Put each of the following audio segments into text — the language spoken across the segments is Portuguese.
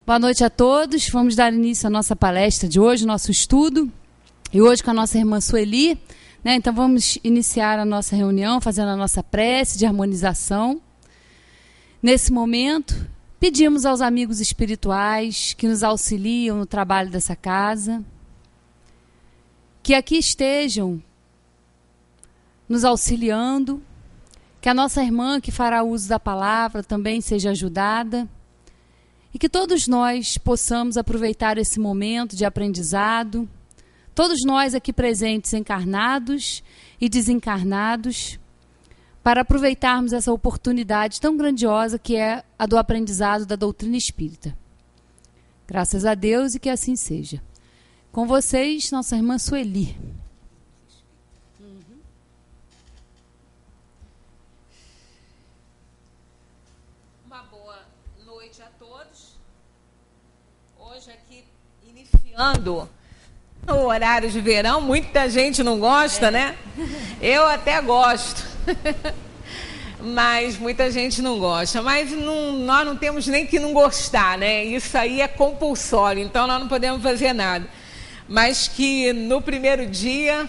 Boa noite a todos. Vamos dar início à nossa palestra de hoje, nosso estudo. E hoje com a nossa irmã Sueli, né? Então vamos iniciar a nossa reunião fazendo a nossa prece de harmonização. Nesse momento, pedimos aos amigos espirituais que nos auxiliam no trabalho dessa casa, que aqui estejam nos auxiliando, que a nossa irmã que fará uso da palavra também seja ajudada, e que todos nós possamos aproveitar esse momento de aprendizado, todos nós aqui presentes, encarnados e desencarnados, para aproveitarmos essa oportunidade tão grandiosa que é a do aprendizado da doutrina espírita. Graças a Deus e que assim seja. Com vocês, nossa irmã Sueli. Uma boa noite a todos. Hoje aqui iniciando o horário de verão, muita gente não gosta, né? Eu até gosto, mas muita gente não gosta. Mas nós não temos nem que não gostar, né? Isso aí é compulsório, então nós não podemos fazer nada. Mas que no primeiro dia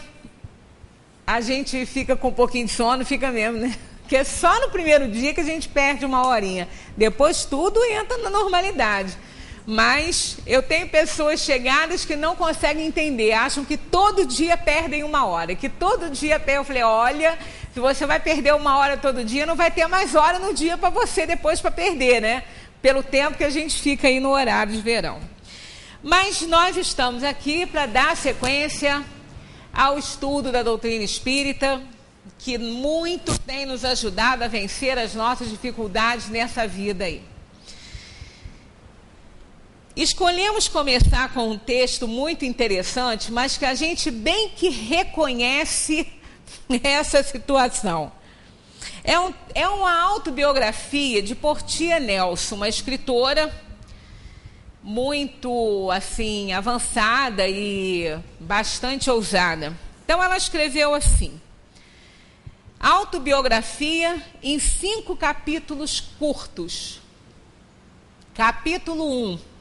a gente fica com um pouquinho de sono, fica mesmo, né? Porque é só no primeiro dia que a gente perde uma horinha. Depois tudo entra na normalidade. Mas eu tenho pessoas chegadas que não conseguem entender, acham que todo dia perdem uma hora, que todo dia perdem. Eu falei, olha, se você vai perder uma hora todo dia, não vai ter mais hora no dia para você depois para perder, né? Pelo tempo que a gente fica aí no horário de verão. Mas nós estamos aqui para dar sequência ao estudo da doutrina espírita, que muito tem nos ajudado a vencer as nossas dificuldades nessa vida aí. Escolhemos começar com um texto muito interessante, mas que a gente bem que reconhece essa situação. É uma autobiografia de Portia Nelson, uma escritora muito assim avançada e bastante ousada. Então ela escreveu assim: autobiografia em 5 capítulos curtos. Capítulo 1.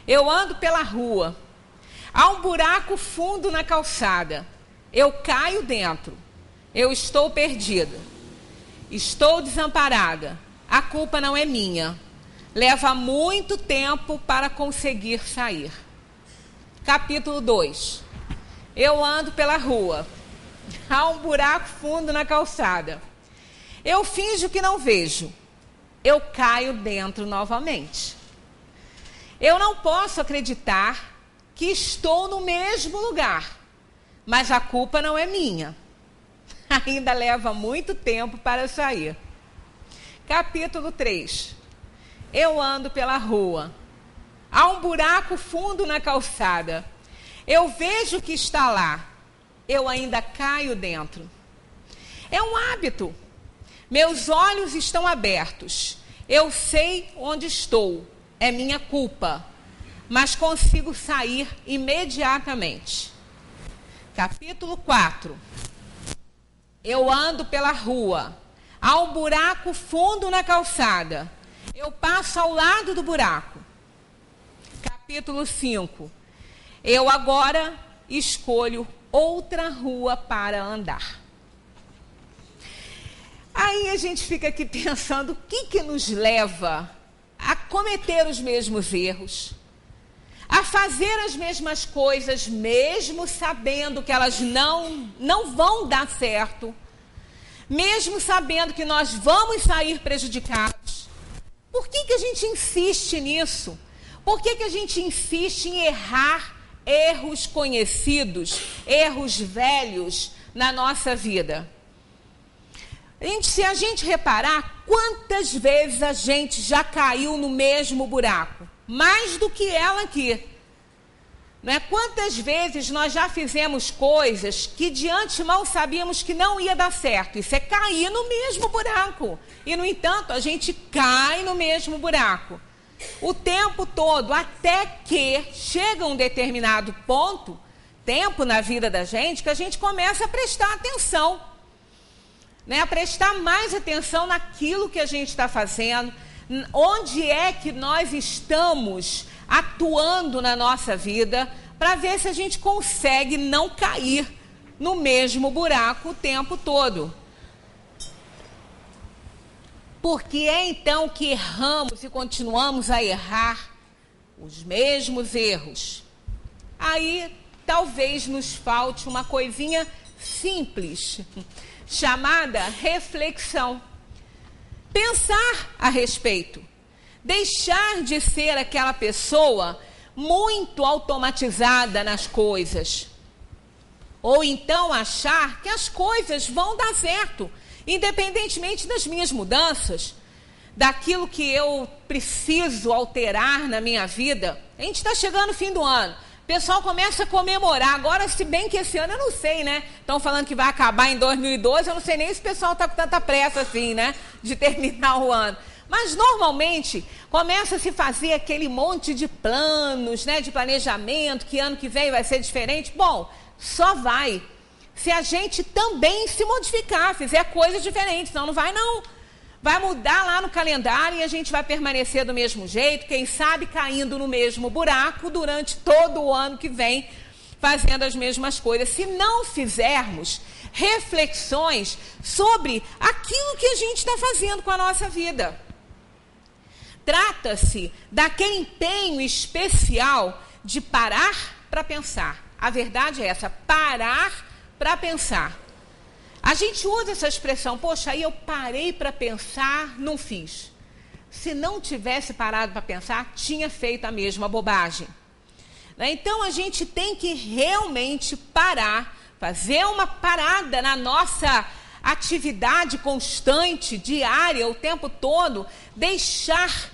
Eu ando pela rua. Há um buraco fundo na calçada. Eu caio dentro. Eu estou perdida. Estou desamparada. A culpa não é minha. Leva muito tempo para conseguir sair. Capítulo 2. Eu ando pela rua. Há um buraco fundo na calçada. Eu finjo que não vejo. Eu caio dentro novamente. Eu não posso acreditar que estou no mesmo lugar, mas a culpa não é minha. Ainda leva muito tempo para sair. Capítulo 3. Eu ando pela rua. Há um buraco fundo na calçada. Eu vejo que está lá. Eu ainda caio dentro. É um hábito. Meus olhos estão abertos. Eu sei onde estou. É minha culpa, mas consigo sair imediatamente. Capítulo 4. Eu ando pela rua. Há um buraco fundo na calçada. Eu passo ao lado do buraco. Capítulo 5. Eu agora escolho outra rua para andar. Aí a gente fica aqui pensando, o que nos leva a cometer os mesmos erros, a fazer as mesmas coisas, mesmo sabendo que elas não vão dar certo, mesmo sabendo que nós vamos sair prejudicados. Por que a gente insiste nisso? Por que a gente insiste em errar erros conhecidos, erros velhos na nossa vida? Se a gente reparar, quantas vezes a gente já caiu no mesmo buraco? Mais do que ela aqui. Não é? Quantas vezes nós já fizemos coisas que de antemão sabíamos que não ia dar certo? Isso é cair no mesmo buraco. E, no entanto, a gente cai no mesmo buraco o tempo todo, até que chega um determinado tempo na vida da gente, que a gente começa a prestar atenção. A prestar mais atenção naquilo que a gente está fazendo, onde é que nós estamos atuando na nossa vida, para ver se a gente consegue não cair no mesmo buraco o tempo todo. Porque é então que erramos e continuamos a errar os mesmos erros. Aí talvez nos falte uma coisinha simples, chamada reflexão. Pensar a respeito. Deixar de ser aquela pessoa muito automatizada nas coisas. Ou então achar que as coisas vão dar certo, independentemente das minhas mudanças, daquilo que eu preciso alterar na minha vida. A gente está chegando no fim do ano. O pessoal começa a comemorar. Agora, se bem que esse ano eu não sei, né? Estão falando que vai acabar em 2012. Eu não sei nem se o pessoal está com tanta pressa assim, né? De terminar o ano. Mas, normalmente, começa a se fazer aquele monte de planos, né? De planejamento, que ano que vem vai ser diferente. Bom, só vai se a gente também se modificar, fizer coisas diferentes. Senão não vai, não. Vai mudar lá no calendário e a gente vai permanecer do mesmo jeito, quem sabe caindo no mesmo buraco durante todo o ano que vem, fazendo as mesmas coisas. Se não fizermos reflexões sobre aquilo que a gente está fazendo com a nossa vida. Trata-se daquele empenho especial de parar para pensar. A verdade é essa, parar para pensar. A gente usa essa expressão, poxa, aí eu parei para pensar, não fiz. Se não tivesse parado para pensar, tinha feito a mesma bobagem. Então, a gente tem que realmente parar, fazer uma parada na nossa atividade constante, diária, o tempo todo, deixar,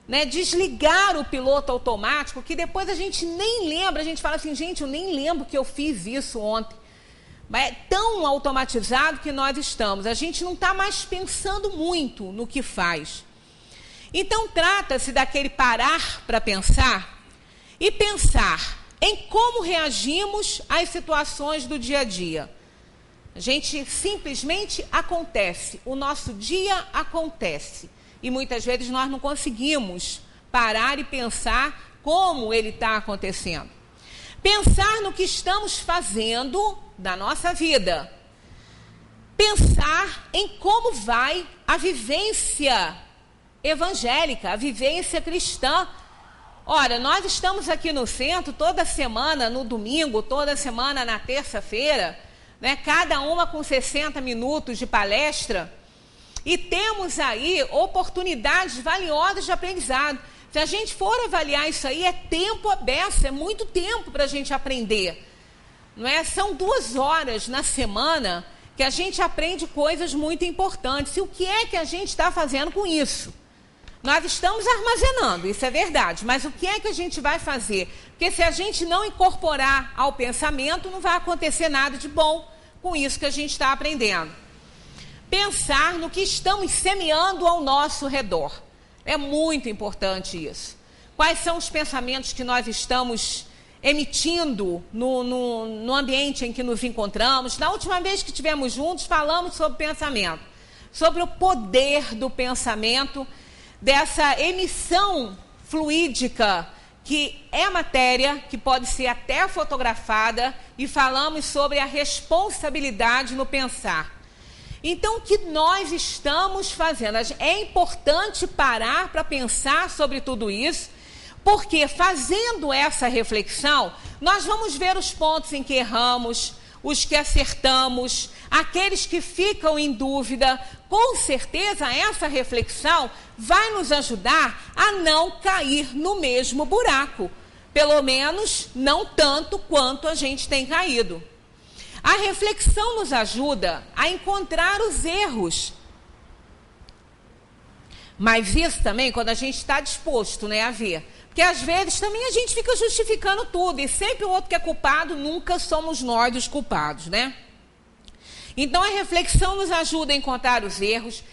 né, desligar o piloto automático, que depois a gente nem lembra, a gente fala assim, gente, eu nem lembro que eu fiz isso ontem. Mas é tão automatizado que nós estamos. A gente não está mais pensando muito no que faz. Então, trata-se daquele parar para pensar e pensar em como reagimos às situações do dia a dia. A gente simplesmente acontece. O nosso dia acontece. E muitas vezes nós não conseguimos parar e pensar como ele está acontecendo. Pensar no que estamos fazendo da nossa vida. Pensar em como vai a vivência evangélica, a vivência cristã. Ora, nós estamos aqui no centro toda semana, no domingo, toda semana na terça-feira, né, cada uma com 60 minutos de palestra, e temos aí oportunidades valiosas de aprendizado. Se a gente for avaliar isso aí, é tempo aberto, é muito tempo para a gente aprender. Não é? São 2 horas na semana que a gente aprende coisas muito importantes. E o que é que a gente está fazendo com isso? Nós estamos armazenando, isso é verdade, mas o que é que a gente vai fazer? Porque se a gente não incorporar ao pensamento, não vai acontecer nada de bom com isso que a gente está aprendendo. Pensar no que estamos semeando ao nosso redor. É muito importante isso. Quais são os pensamentos que nós estamos emitindo no ambiente em que nos encontramos? Na última vez que estivemos juntos, falamos sobre pensamento, sobre o poder do pensamento, dessa emissão fluídica, que é matéria, que pode ser até fotografada, e falamos sobre a responsabilidade no pensar. Então, o que nós estamos fazendo? É importante parar para pensar sobre tudo isso, porque fazendo essa reflexão, nós vamos ver os pontos em que erramos, os que acertamos, aqueles que ficam em dúvida. Com certeza, essa reflexão vai nos ajudar a não cair no mesmo buraco. Pelo menos, não tanto quanto a gente tem caído. A reflexão nos ajuda a encontrar os erros. Mas isso também quando a gente está disposto, né, a ver. Porque às vezes também a gente fica justificando tudo. E sempre o outro que é culpado, nunca somos nós os culpados, né? Então a reflexão nos ajuda a encontrar os erros,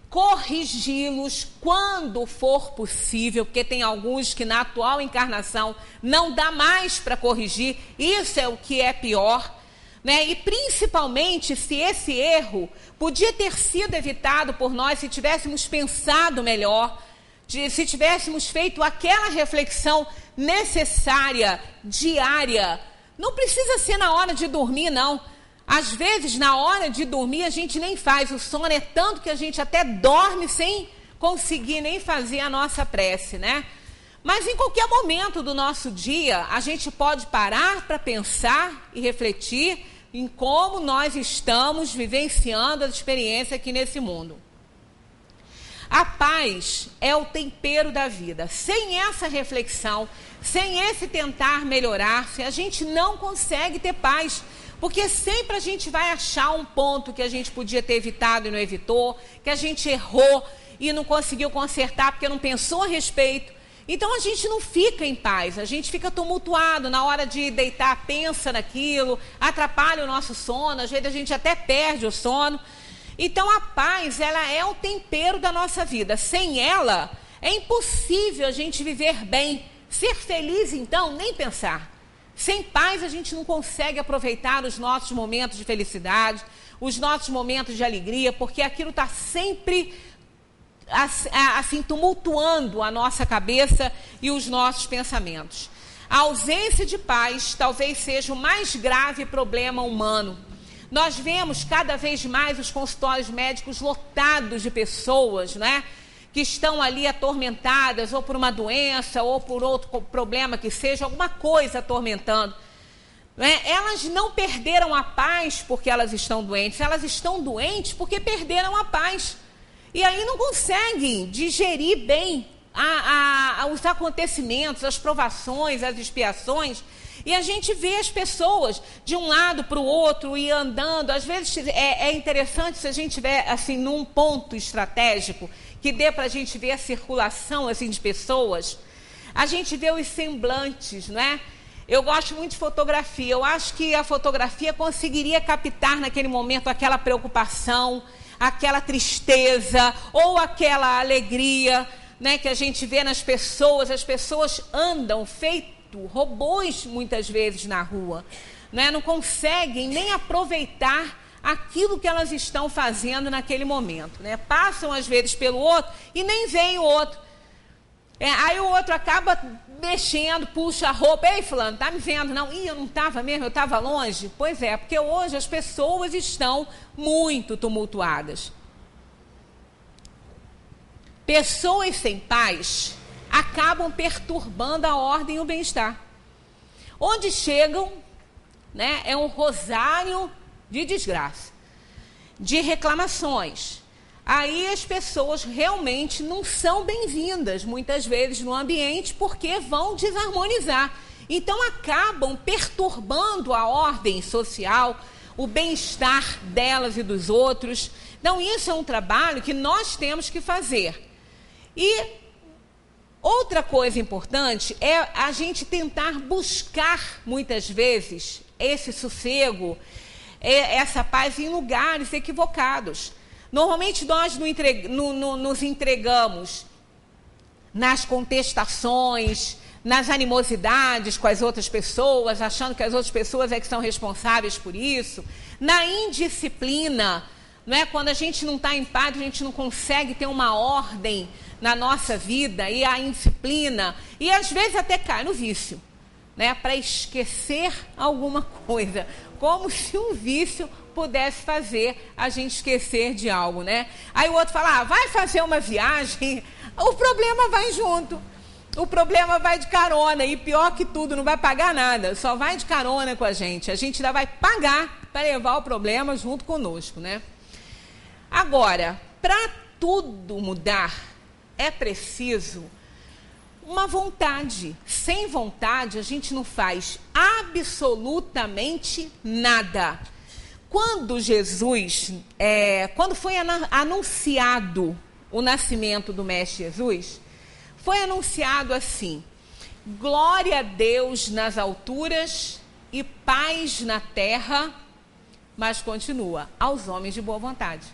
corrigi-los quando for possível, porque tem alguns que na atual encarnação não dá mais para corrigir. Isso é o que é pior. Né? E principalmente se esse erro podia ter sido evitado por nós se tivéssemos pensado melhor, se tivéssemos feito aquela reflexão necessária, diária. Não precisa ser na hora de dormir, não. Às vezes, na hora de dormir, a gente nem faz. O sono é tanto que a gente até dorme sem conseguir nem fazer a nossa prece, né? Mas em qualquer momento do nosso dia, a gente pode parar para pensar e refletir em como nós estamos vivenciando a experiência aqui nesse mundo. A paz é o tempero da vida. Sem essa reflexão, sem esse tentar melhorar-se, a gente não consegue ter paz. Porque sempre a gente vai achar um ponto que a gente podia ter evitado e não evitou, que a gente errou e não conseguiu consertar porque não pensou a respeito. Então a gente não fica em paz, a gente fica tumultuado. Na hora de deitar, pensa naquilo, atrapalha o nosso sono, às vezes a gente até perde o sono. Então a paz, ela é o tempero da nossa vida. Sem ela, é impossível a gente viver bem. Ser feliz, então, nem pensar. Sem paz, a gente não consegue aproveitar os nossos momentos de felicidade, os nossos momentos de alegria, porque aquilo está sempre assim tumultuando a nossa cabeça e os nossos pensamentos. A ausência de paz talvez seja o mais grave problema humano. Nós vemos cada vez mais os consultórios médicos lotados de pessoas, né, que estão ali atormentadas ou por uma doença ou por outro problema que seja, alguma coisa atormentando. Né? Elas não perderam a paz porque elas estão doentes porque perderam a paz. E aí não conseguem digerir bem os acontecimentos, as provações, as expiações. E a gente vê as pessoas de um lado para o outro e andando. Às vezes é interessante se a gente estiver assim, num ponto estratégico que dê para a gente ver a circulação assim, de pessoas. A gente vê os semblantes, né? Eu gosto muito de fotografia. Eu acho que a fotografia conseguiria captar naquele momento aquela preocupação, aquela tristeza ou aquela alegria, né, que a gente vê nas pessoas. As pessoas andam feito robôs muitas vezes na rua, né? Não conseguem nem aproveitar aquilo que elas estão fazendo naquele momento, né? Passam às vezes pelo outro e nem veem o outro. Aí o outro acaba mexendo, puxa a roupa. Ei, fulano, tá me vendo? Não, eu não estava mesmo, eu estava longe. Pois é, porque hoje as pessoas estão muito tumultuadas. Pessoas sem paz acabam perturbando a ordem e o bem-estar. Onde chegam, né, é um rosário de desgraça, de reclamações. Aí as pessoas realmente não são bem-vindas, muitas vezes, no ambiente, porque vão desarmonizar. Então, acabam perturbando a ordem social, o bem-estar delas e dos outros. Então, isso é um trabalho que nós temos que fazer. E outra coisa importante é a gente tentar buscar, muitas vezes, esse sossego, essa paz em lugares equivocados. Normalmente nós nos entregamos nas contestações, nas animosidades com as outras pessoas, achando que as outras pessoas é que são responsáveis por isso, na indisciplina, não é? Quando a gente não está em paz, a gente não consegue ter uma ordem na nossa vida, e a indisciplina, e às vezes até cai no vício, né? Para esquecer alguma coisa, como se um vício pudesse fazer a gente esquecer de algo, né? Aí o outro fala, vai fazer uma viagem, o problema vai junto, o problema vai de carona, e pior que tudo, não vai pagar nada, só vai de carona com a gente ainda vai pagar para levar o problema junto conosco, né? Agora, para tudo mudar, é preciso uma vontade. Sem vontade, a gente não faz absolutamente nada. Quando quando foi anunciado o nascimento do Mestre Jesus, foi anunciado assim: glória a Deus nas alturas e paz na terra, mas continua, aos homens de boa vontade.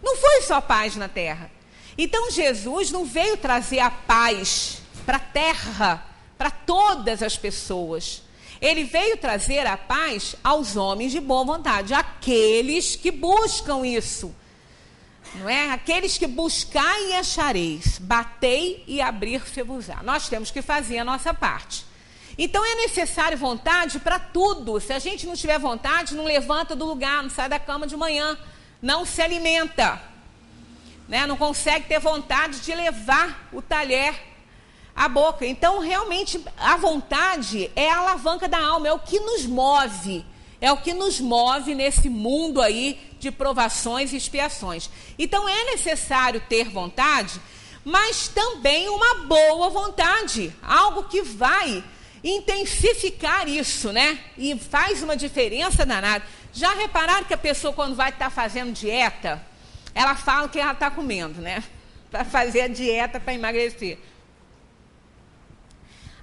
Não foi só paz na terra. Então Jesus não veio trazer a paz para a terra, para todas as pessoas. Ele veio trazer a paz aos homens de boa vontade, aqueles que buscam isso. Não é? Aqueles que buscai e achareis, batei e abrir-se-vos-á. Nós temos que fazer a nossa parte. Então é necessário vontade para tudo. Se a gente não tiver vontade, não levanta do lugar, não sai da cama de manhã, não se alimenta, né? Não consegue ter vontade de levar o talher à boca. Então realmente a vontade é a alavanca da alma, é o que nos move. É o que nos move nesse mundo aí de provações e expiações. Então é necessário ter vontade, mas também uma boa vontade. Algo que vai intensificar isso, né? E faz uma diferença danada. Já repararam que a pessoa, quando vai estar fazendo dieta, ela fala o que ela está comendo, né? Para fazer a dieta, para emagrecer.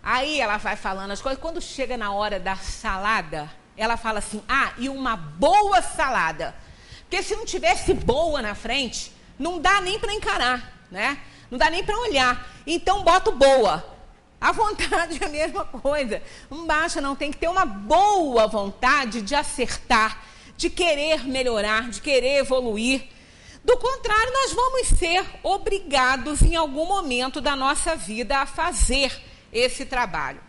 Aí ela vai falando as coisas. Quando chega na hora da salada, ela fala assim, e uma boa salada. Porque se não tivesse boa na frente, não dá nem para encarar, né? Não dá nem para olhar. Então, boto boa. A vontade é a mesma coisa. Não baixa, não. Tem que ter uma boa vontade de acertar, de querer melhorar, de querer evoluir. Do contrário, nós vamos ser obrigados, em algum momento da nossa vida, a fazer esse trabalho.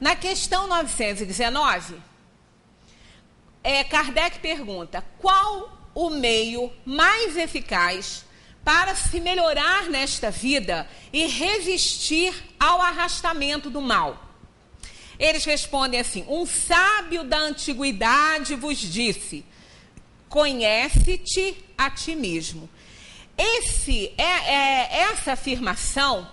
Na questão 919, Kardec pergunta, qual o meio mais eficaz para se melhorar nesta vida e resistir ao arrastamento do mal? Eles respondem assim, um sábio da antiguidade vos disse, conhece-te a ti mesmo. Essa afirmação,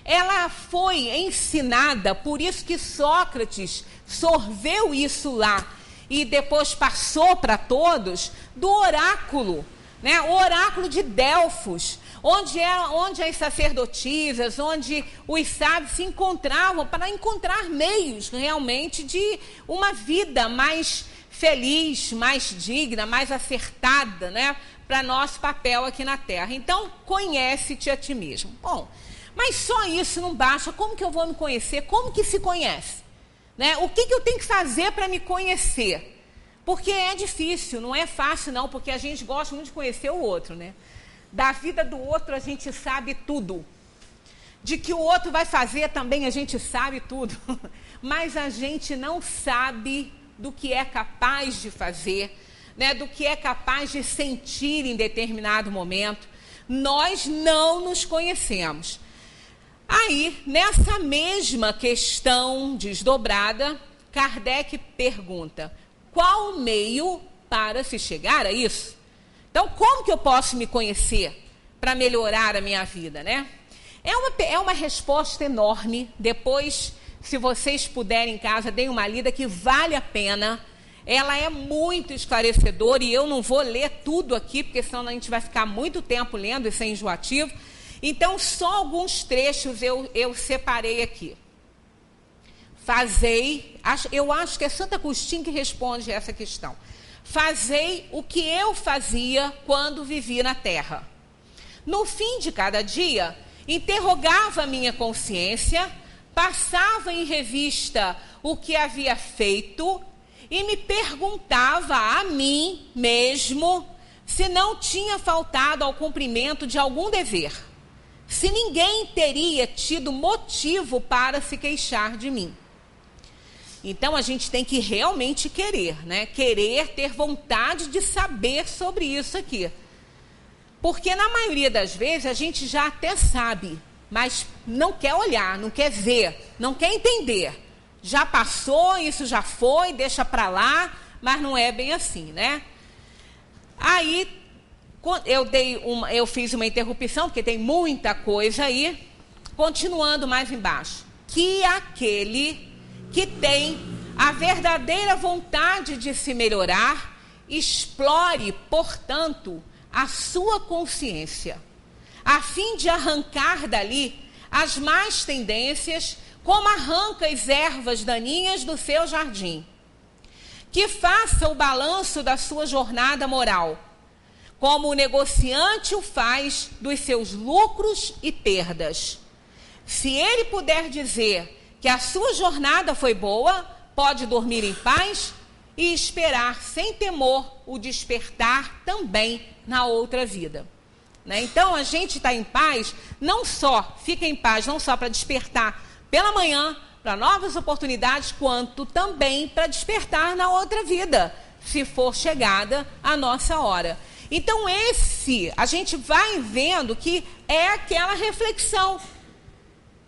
ela foi ensinada, por isso que Sócrates sorveu isso lá e depois passou para todos, do oráculo, né? O oráculo de Delfos, onde as sacerdotisas, onde os sábios se encontravam para encontrar meios realmente de uma vida mais feliz, mais digna, mais acertada, né? Para nosso papel aqui na Terra. Então, conhece-te a ti mesmo. Bom, mas só isso não basta. Como que eu vou me conhecer? Como que se conhece? Né? O que eu tenho que fazer para me conhecer? Porque é difícil, não é fácil não, porque a gente gosta muito de conhecer o outro, né? Da vida do outro a gente sabe tudo. De que o outro vai fazer também a gente sabe tudo. Mas a gente não sabe do que é capaz de fazer, né? Do que é capaz de sentir em determinado momento. Nós não nos conhecemos. Aí, nessa mesma questão desdobrada, Kardec pergunta, qual o meio para se chegar a isso? Então, como que eu posso me conhecer para melhorar a minha vida, né? É uma resposta enorme. Depois, se vocês puderem em casa, deem uma lida que vale a pena. Ela é muito esclarecedora e eu não vou ler tudo aqui, porque senão a gente vai ficar muito tempo lendo, isso é enjoativo. Então, só alguns trechos eu separei aqui. Eu acho que é Santo Agostinho que responde essa questão. Fazei o que eu fazia quando vivi na terra. No fim de cada dia, interrogava a minha consciência, passava em revista o que havia feito e me perguntava a mim mesmo se não tinha faltado ao cumprimento de algum dever. Se ninguém teria tido motivo para se queixar de mim. Então, a gente tem que realmente querer, né? Querer, ter vontade de saber sobre isso aqui. Porque, na maioria das vezes, a gente já até sabe, mas não quer olhar, não quer ver, não quer entender. Já passou, isso já foi, deixa para lá, mas não é bem assim, né? Aí, eu fiz uma interrupção, porque tem muita coisa aí. Continuando mais embaixo. Que aquele que tem a verdadeira vontade de se melhorar, explore, portanto, a sua consciência, a fim de arrancar dali as más tendências, como arranca as ervas daninhas do seu jardim. Que faça o balanço da sua jornada moral, como o negociante o faz dos seus lucros e perdas. Se ele puder dizer que a sua jornada foi boa, pode dormir em paz e esperar sem temor o despertar também na outra vida. Né? Então, a gente está em paz, fica em paz não só para despertar pela manhã, para novas oportunidades, quanto também para despertar na outra vida, se for chegada a nossa hora. Então, a gente vai vendo que é aquela reflexão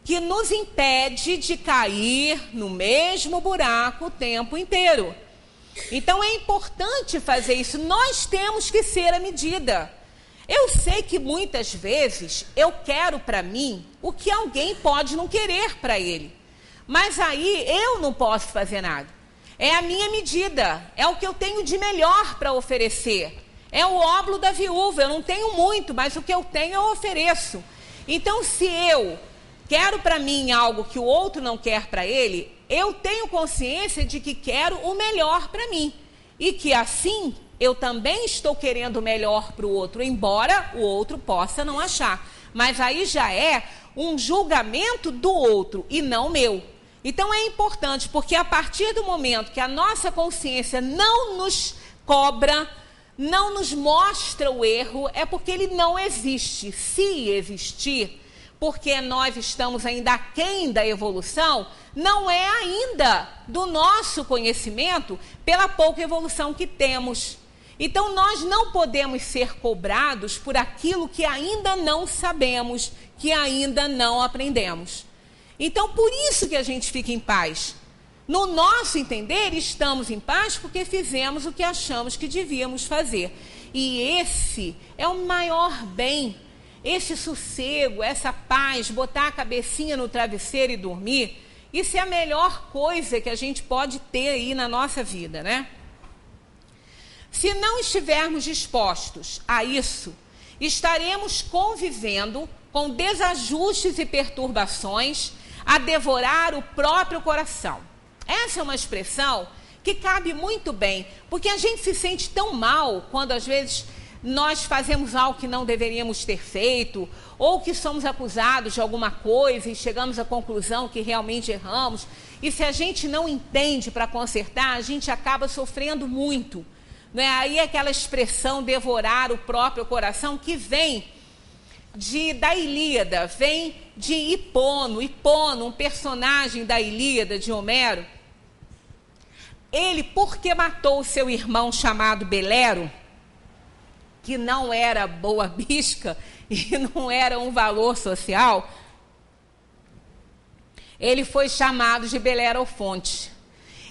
que nos impede de cair no mesmo buraco o tempo inteiro. Então, é importante fazer isso. Nós temos que ser a medida. Eu sei que muitas vezes eu quero para mim o que alguém pode não querer para ele. Mas aí eu não posso fazer nada. É a minha medida, é o que eu tenho de melhor para oferecer. É o óbolo da viúva, eu não tenho muito, mas o que eu tenho eu ofereço. Então, se eu quero para mim algo que o outro não quer para ele, eu tenho consciência de que quero o melhor para mim. E que assim, eu também estou querendo o melhor para o outro, embora o outro possa não achar. Mas aí já é um julgamento do outro e não meu. Então é importante, porque a partir do momento que a nossa consciência não nos cobra, não nos mostra o erro, é porque ele não existe. Se existir, porque nós estamos ainda aquém da evolução, não é ainda do nosso conhecimento pela pouca evolução que temos. Então nós não podemos ser cobrados por aquilo que ainda não sabemos, que ainda não aprendemos. Então, por isso que a gente fica em paz. No nosso entender, estamos em paz porque fizemos o que achamos que devíamos fazer. E esse é o maior bem, esse sossego, essa paz, botar a cabecinha no travesseiro e dormir, isso é a melhor coisa que a gente pode ter aí na nossa vida, né? Se não estivermos dispostos a isso, estaremos convivendo com desajustes e perturbações, a devorar o próprio coração. Essa é uma expressão que cabe muito bem, porque a gente se sente tão mal quando às vezes nós fazemos algo que não deveríamos ter feito, ou que somos acusados de alguma coisa e chegamos à conclusão que realmente erramos, e se a gente não entende para consertar, a gente acaba sofrendo muito. Né? Aí aquela expressão devorar o próprio coração que vem da Ilíada, vem de Hipono, um personagem da Ilíada de Homero. Ele, porque matou o seu irmão chamado Belero, que não era boa bisca e não era um valor social, ele foi chamado de Belerofonte.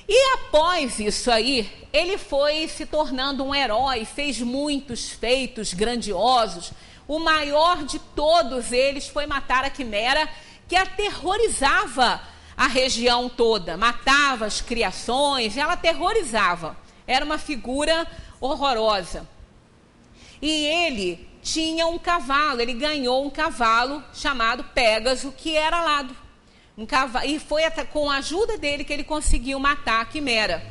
E após isso aí, ele foi se tornando um herói, fez muitos feitos grandiosos. O maior de todos eles foi matar a quimera, que aterrorizava a região toda, matava as criações, ela aterrorizava. Era uma figura horrorosa. E ele tinha um cavalo, ele ganhou um cavalo chamado Pégaso, que era alado. E foi com a ajuda dele que ele conseguiu matar a quimera.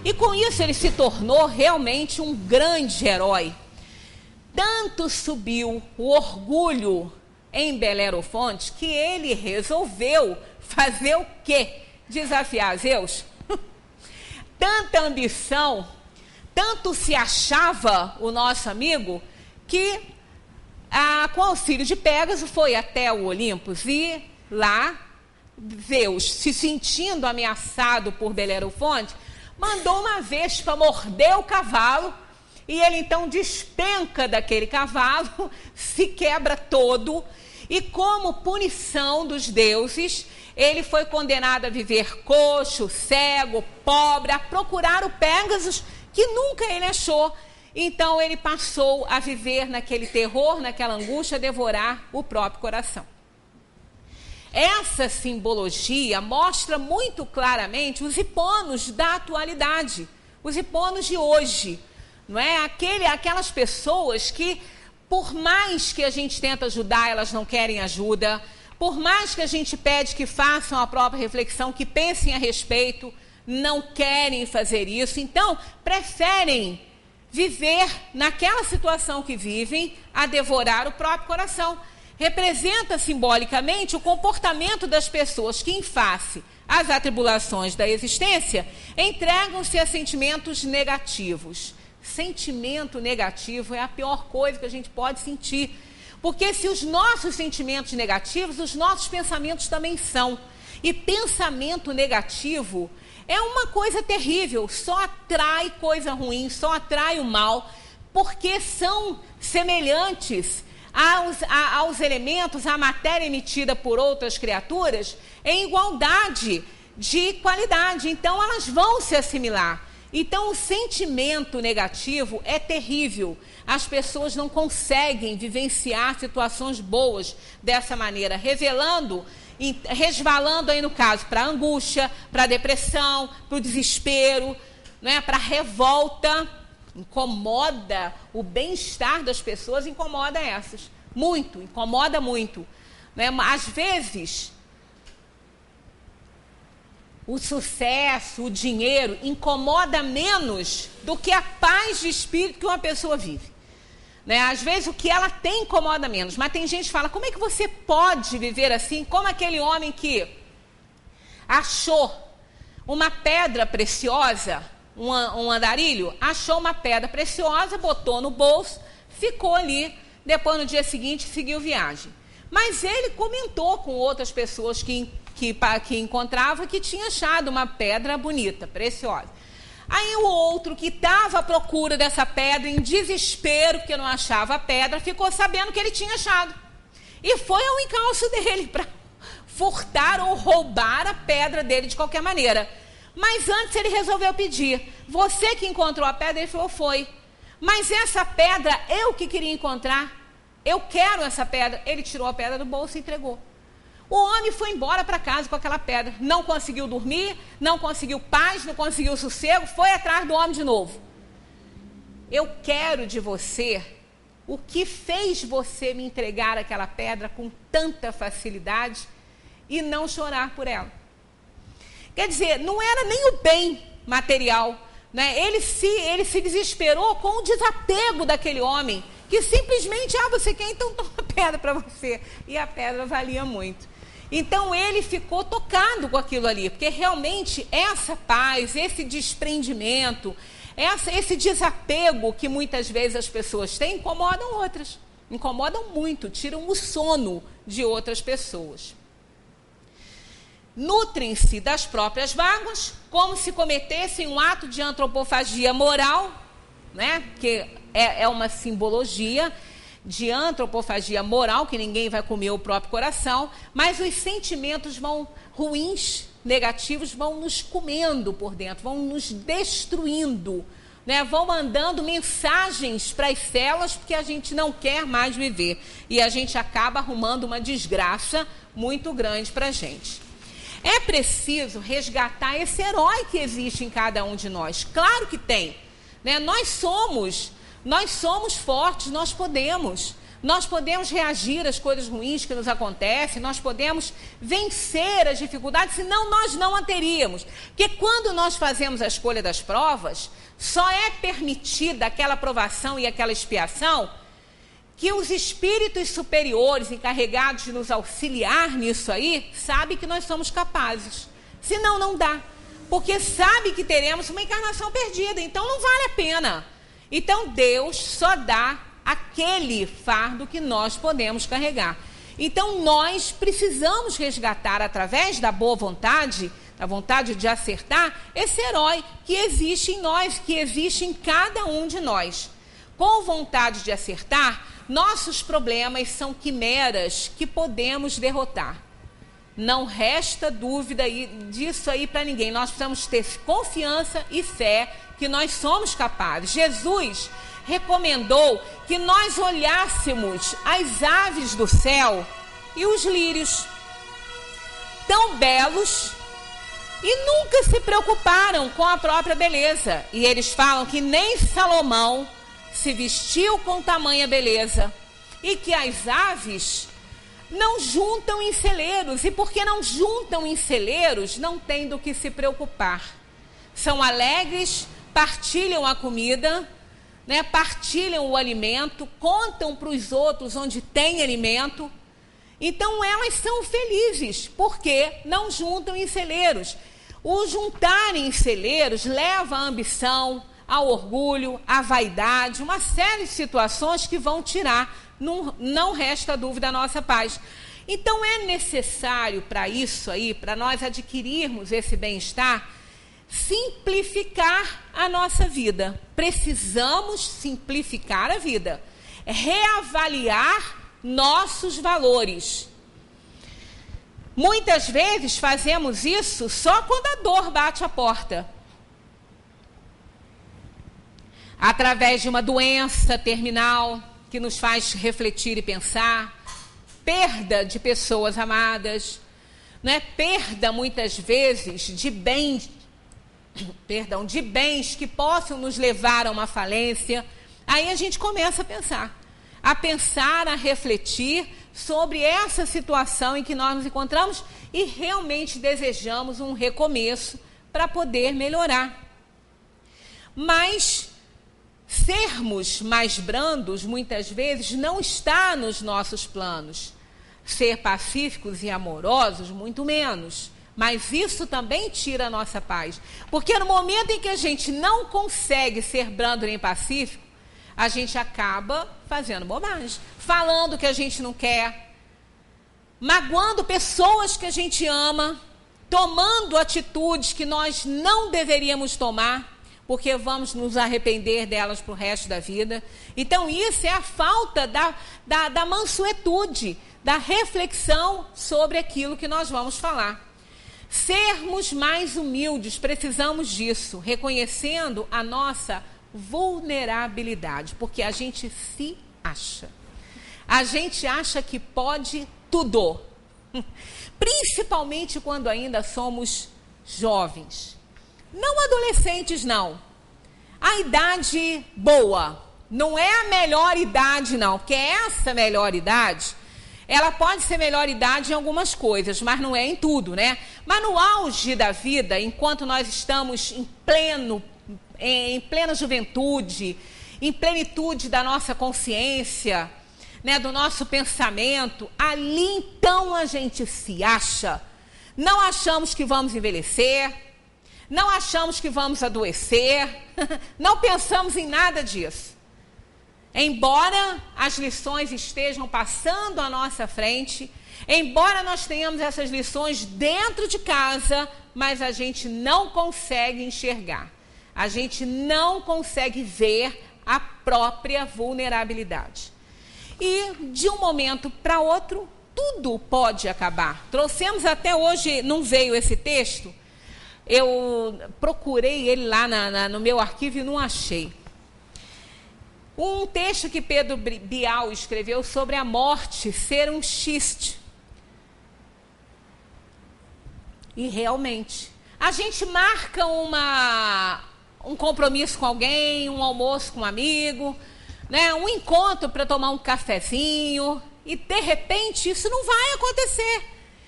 E com isso ele se tornou realmente um grande herói. Tanto subiu o orgulho em Belerofonte que ele resolveu fazer o quê? Desafiar Zeus. Tanta ambição, tanto se achava o nosso amigo, que com auxílio de Pégaso foi até o Olimpos e lá Zeus, se sentindo ameaçado por Belerofonte, mandou uma vespa morder o cavalo. E ele então despenca daquele cavalo, se quebra todo, e como punição dos deuses, ele foi condenado a viver coxo, cego, pobre, a procurar o Pégasus, que nunca ele achou. Então ele passou a viver naquele terror, naquela angústia, a devorar o próprio coração. Essa simbologia mostra muito claramente os hiponos da atualidade, os hiponos de hoje. Não é? Aquelas pessoas que, por mais que a gente tenta ajudar, elas não querem ajuda. Por mais que a gente pede que façam a própria reflexão, que pensem a respeito, não querem fazer isso. Então, preferem viver naquela situação que vivem a devorar o próprio coração. representa simbolicamente o comportamento das pessoas que, em face às atribulações da existência, entregam-se a sentimentos negativos. Sentimento negativo é a pior coisa que a gente pode sentir, porque se os nossos sentimentos negativos, os nossos pensamentos também são. E pensamento negativo é uma coisa terrível, só atrai coisa ruim, só atrai o mal, porque são semelhantes aos elementos, à matéria emitida por outras criaturas, em igualdade de qualidade. Então, elas vão se assimilar. Então, o sentimento negativo é terrível. As pessoas não conseguem vivenciar situações boas dessa maneira, resvalando aí no caso para a angústia, para a depressão, para o desespero, né, para a revolta. Incomoda o bem-estar das pessoas, incomoda essas. Muito, incomoda muito. Né? Às vezes, o sucesso, o dinheiro, incomoda menos do que a paz de espírito que uma pessoa vive. Né? Às vezes, o que ela tem incomoda menos. Mas tem gente que fala, como é que você pode viver assim? Como aquele homem que achou uma pedra preciosa, um andarilho, achou uma pedra preciosa, botou no bolso, ficou ali, depois no dia seguinte seguiu viagem. Mas ele comentou com outras pessoas que encontrava que tinha achado uma pedra bonita, preciosa. Aí o outro que estava à procura dessa pedra, em desespero, porque não achava a pedra, ficou sabendo que ele tinha achado. E foi ao encalço dele para furtar ou roubar a pedra dele de qualquer maneira. Mas antes ele resolveu pedir. Você que encontrou a pedra? Ele falou, foi. Mas essa pedra, eu que queria encontrar. Eu quero essa pedra. Ele tirou a pedra do bolso e entregou. O homem foi embora para casa com aquela pedra. Não conseguiu dormir, não conseguiu paz, não conseguiu sossego. Foi atrás do homem de novo. Eu quero de você o que fez você me entregar aquela pedra com tanta facilidade e não chorar por ela. Quer dizer, não era nem o bem material, né? Ele se desesperou com o desapego daquele homem, que simplesmente, você quer, então toma a pedra para você. E a pedra valia muito. Então ele ficou tocado com aquilo ali, porque realmente essa paz, esse desprendimento, esse desapego que muitas vezes as pessoas têm, incomodam outras. Incomodam muito, tiram o sono de outras pessoas. Nutrem-se das próprias mágoas, como se cometessem um ato de antropofagia moral, né? Que é uma simbologia de antropofagia moral, que ninguém vai comer o próprio coração, mas os sentimentos ruins, negativos, vão nos comendo por dentro, vão nos destruindo, né? Vão mandando mensagens para as células, porque a gente não quer mais viver. E a gente acaba arrumando uma desgraça muito grande para a gente. É preciso resgatar esse herói que existe em cada um de nós. Claro que tem. Né? Nós somos fortes, nós podemos reagir às coisas ruins que nos acontecem, nós podemos vencer as dificuldades, senão nós não a teríamos. Porque quando nós fazemos a escolha das provas, só é permitida aquela provação e aquela expiação que os espíritos superiores encarregados de nos auxiliar nisso aí, sabem que nós somos capazes. Senão, não dá. Porque sabe que teremos uma encarnação perdida, então não vale a pena. Então, Deus só dá aquele fardo que nós podemos carregar. Então, nós precisamos resgatar, através da boa vontade, da vontade de acertar, esse herói que existe em nós, que existe em cada um de nós. Com vontade de acertar, nossos problemas são quimeras que podemos derrotar. Não resta dúvida disso aí para ninguém. Nós precisamos ter confiança e fé que nós somos capazes. Jesus recomendou que nós olhássemos as aves do céu e os lírios, tão belos, e nunca se preocuparam com a própria beleza. E eles falam que nem Salomão se vestiu com tamanha beleza, e que as aves não juntam em celeiros, e porque não juntam em celeiros, não tem do que se preocupar. São alegres, partilham a comida, né, partilham o alimento, contam para os outros onde tem alimento, Então, elas são felizes, porque não juntam em celeiros. O juntar em celeiros leva à ambição, ao orgulho, à vaidade, uma série de situações que vão tirar, não resta dúvida, a nossa paz. Então, é necessário para isso aí, para nós adquirirmos esse bem-estar, simplificar a nossa vida. Precisamos simplificar a vida, reavaliar nossos valores. Muitas vezes fazemos isso só quando a dor bate a porta. Através de uma doença terminal que nos faz refletir e pensar, perda de pessoas amadas, né? Perda muitas vezes de bens, de bens que possam nos levar a uma falência. Aí a gente começa a pensar, a refletir sobre essa situação em que nós nos encontramos e realmente desejamos um recomeço para poder melhorar. Mas sermos mais brandos, muitas vezes, não está nos nossos planos. Ser pacíficos e amorosos, muito menos. Mas isso também tira a nossa paz. Porque no momento em que a gente não consegue ser brando nem pacífico, a gente acaba fazendo bobagem, falando o que a gente não quer, magoando pessoas que a gente ama, tomando atitudes que nós não deveríamos tomar, porque vamos nos arrepender delas para o resto da vida. Então, isso é a falta da mansuetude, da reflexão sobre aquilo que nós vamos falar. Sermos mais humildes, precisamos disso, reconhecendo a nossa vulnerabilidade, porque a gente se acha. A gente acha que pode tudo, principalmente quando ainda somos jovens. Não adolescentes, não. A idade boa, não é a melhor idade, não, porque essa melhor idade, ela pode ser melhor idade em algumas coisas, mas não é em tudo, né? Mas no auge da vida, enquanto nós estamos em plena juventude, em plenitude da nossa consciência, né, do nosso pensamento, ali então a gente se acha. Não achamos que vamos envelhecer, não achamos que vamos adoecer, não pensamos em nada disso. Embora as lições estejam passando à nossa frente, embora nós tenhamos essas lições dentro de casa, mas a gente não consegue enxergar. A gente não consegue ver a própria vulnerabilidade. E de um momento para outro, tudo pode acabar. Trouxemos até hoje, não veio esse texto, eu procurei ele lá no meu arquivo e não achei. Um texto que Pedro Bial escreveu sobre a morte ser um xiste. E realmente, a gente marca um compromisso com alguém, um almoço com um amigo, né, um encontro para tomar um cafezinho, e de repente isso não vai acontecer.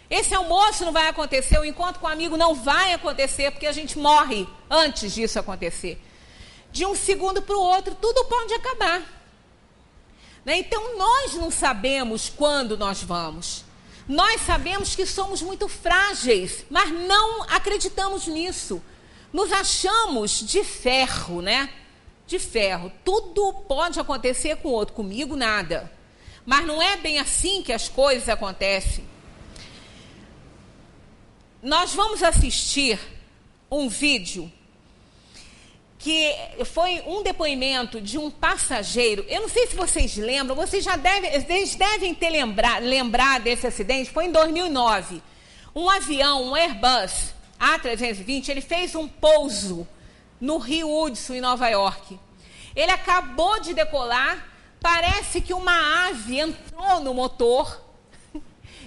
Esse almoço não vai acontecer, o encontro com um amigo não vai acontecer, porque a gente morre antes disso acontecer. De um segundo para o outro, tudo pode acabar. Né? Então, nós não sabemos quando nós vamos. Nós sabemos que somos muito frágeis, mas não acreditamos nisso. Nos achamos de ferro, né? De ferro. Tudo pode acontecer com o outro, comigo nada. Mas não é bem assim que as coisas acontecem. Nós vamos assistir um vídeo que foi um depoimento de um passageiro. Eu não sei se vocês lembram, vocês devem ter lembrado desse acidente. Foi em 2009. Um avião, um Airbus A320, ele fez um pouso no Rio Hudson, em Nova York. Ele acabou de decolar, parece que uma ave entrou no motor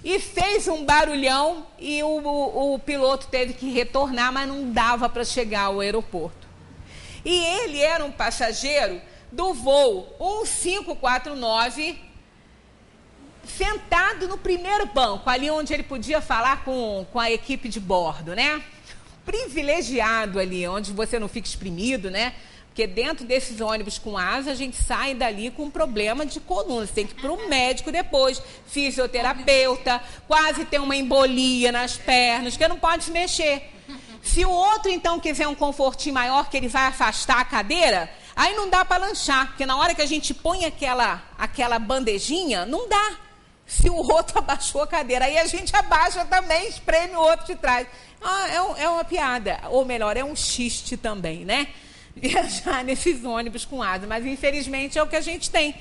e fez um barulhão e o piloto teve que retornar, mas não dava para chegar ao aeroporto. E ele era um passageiro do voo 1549, sentado no primeiro banco, ali onde ele podia falar com a equipe de bordo, né? Privilegiado ali, onde você não fica exprimido, né? Porque dentro desses ônibus com asa, a gente sai dali com um problema de coluna. Você tem que ir para o médico depois, fisioterapeuta, quase tem uma embolia nas pernas, que não pode se mexer. Se o outro, então, quiser um confortinho maior, que ele vai afastar a cadeira, aí não dá para lanchar, porque na hora que a gente põe aquela bandejinha, não dá. Se o outro abaixou a cadeira, aí a gente abaixa também, espreme o outro de trás. É uma piada, ou melhor, é um xiste também, né? Viajar nesses ônibus com asa, mas infelizmente é o que a gente tem.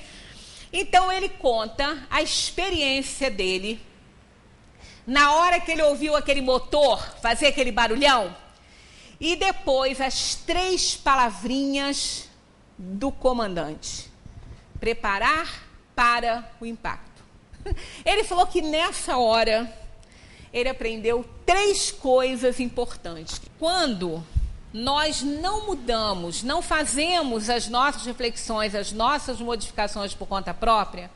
Então ele conta a experiência dele na hora que ele ouviu aquele motor fazer aquele barulhão e depois as 3 palavrinhas do comandante: preparar para o impacto. Ele falou que nessa hora ele aprendeu 3 coisas importantes. Quando nós não mudamos, não fazemos as nossas reflexões, as nossas modificações por conta própria,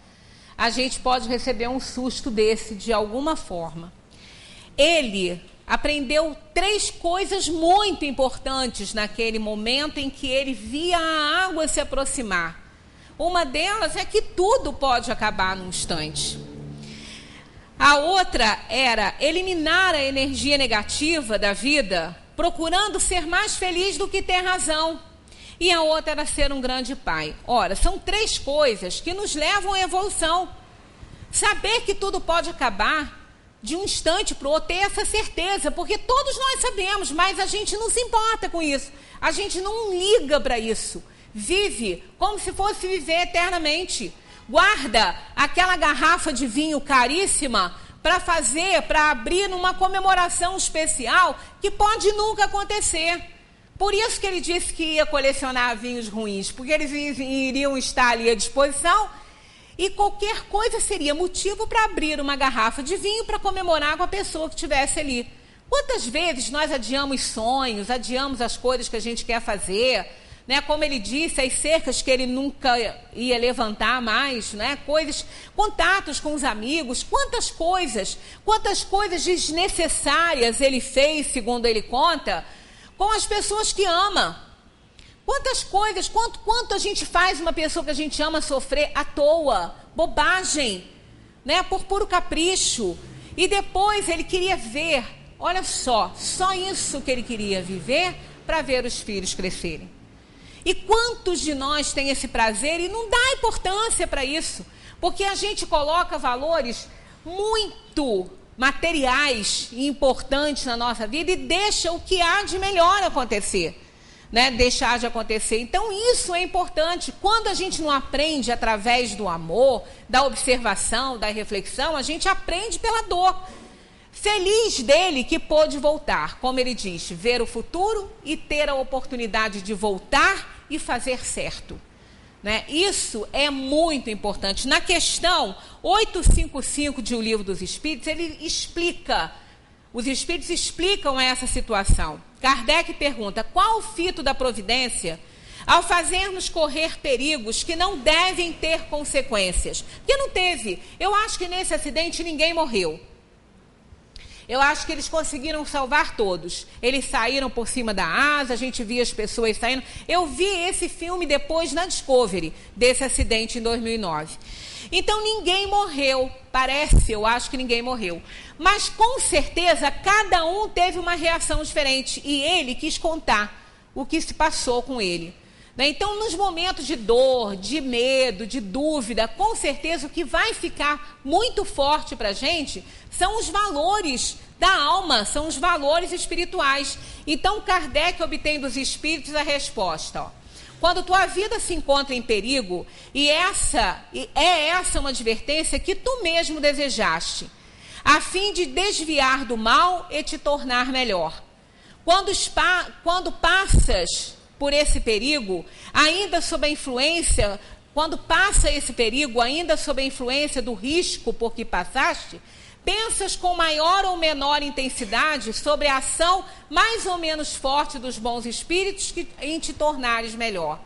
a gente pode receber um susto desse de alguma forma. Ele aprendeu 3 coisas muito importantes naquele momento em que ele via a água se aproximar. Uma delas é que tudo pode acabar num instante. A outra era eliminar a energia negativa da vida, procurando ser mais feliz do que ter razão. E a outra era ser um grande pai. Ora, são 3 coisas que nos levam à evolução. Saber que tudo pode acabar de um instante para o outro, ter essa certeza, porque todos nós sabemos, mas a gente não se importa com isso. A gente não liga para isso. Vive como se fosse viver eternamente. Guarda aquela garrafa de vinho caríssima para abrir numa comemoração especial que pode nunca acontecer. Por isso que ele disse que ia colecionar vinhos ruins, porque eles iriam estar ali à disposição e qualquer coisa seria motivo para abrir uma garrafa de vinho para comemorar com a pessoa que estivesse ali. Quantas vezes nós adiamos sonhos, adiamos as coisas que a gente quer fazer, né? Como ele disse, as cercas que ele nunca ia levantar mais, né? Coisas, contatos com os amigos, quantas coisas desnecessárias ele fez, segundo ele conta, com as pessoas que ama. Quantas coisas, quanto a gente faz uma pessoa que a gente ama sofrer à toa, bobagem, né? Por puro capricho. E depois ele queria ver, olha só isso que ele queria viver para ver os filhos crescerem. E quantos de nós têm esse prazer e não dá importância para isso? Porque a gente coloca valores muito materiais e importantes na nossa vida e deixa o que há de melhor acontecer, né? Deixar de acontecer. Então isso é importante. Quando a gente não aprende através do amor, da observação, da reflexão, a gente aprende pela dor. Feliz dele que pôde voltar, como ele diz, ver o futuro e ter a oportunidade de voltar e fazer certo, né? Isso é muito importante. Na questão 855 de O Livro dos Espíritos, ele explica, os Espíritos explicam essa situação. Kardec pergunta: qual o fito da providência ao fazermos correr perigos que não devem ter consequências? Porque não teve. Eu acho que nesse acidente ninguém morreu. Eu acho que eles conseguiram salvar todos. Eles saíram por cima da asa, a gente via as pessoas saindo. Eu vi esse filme depois na Discovery, desse acidente em 2009. Então ninguém morreu, eu acho que ninguém morreu. Mas com certeza cada um teve uma reação diferente e ele quis contar o que se passou com ele. Então, nos momentos de dor, de medo, de dúvida, com certeza o que vai ficar muito forte para a gente são os valores da alma, são os valores espirituais. Então, Kardec obtém dos espíritos a resposta: quando tua vida se encontra em perigo, e é essa uma advertência que tu mesmo desejaste, a fim de desviar do mal e te tornar melhor. Quando passas por esse perigo, ainda sob a influência, quando passa esse perigo, ainda sob a influência do risco por que passaste, pensas com maior ou menor intensidade sobre a ação mais ou menos forte dos bons espíritos em te tornares melhor.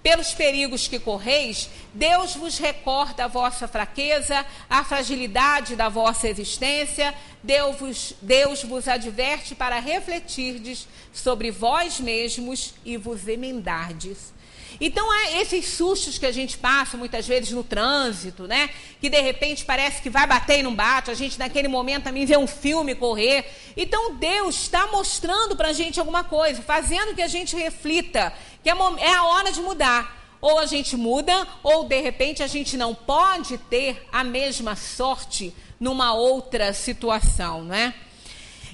Pelos perigos que correis, Deus vos recorda a vossa fraqueza, a fragilidade da vossa existência. Deus vos adverte para refletirdes sobre vós mesmos e vos emendardes. Então, há esses sustos que a gente passa muitas vezes no trânsito, né? Que de repente parece que vai bater e não bate. A gente naquele momento também vê um filme correr. Então, Deus está mostrando para a gente alguma coisa, fazendo que a gente reflita, que é a hora de mudar. Ou a gente muda, ou de repente a gente não pode ter a mesma sorte numa outra situação, né?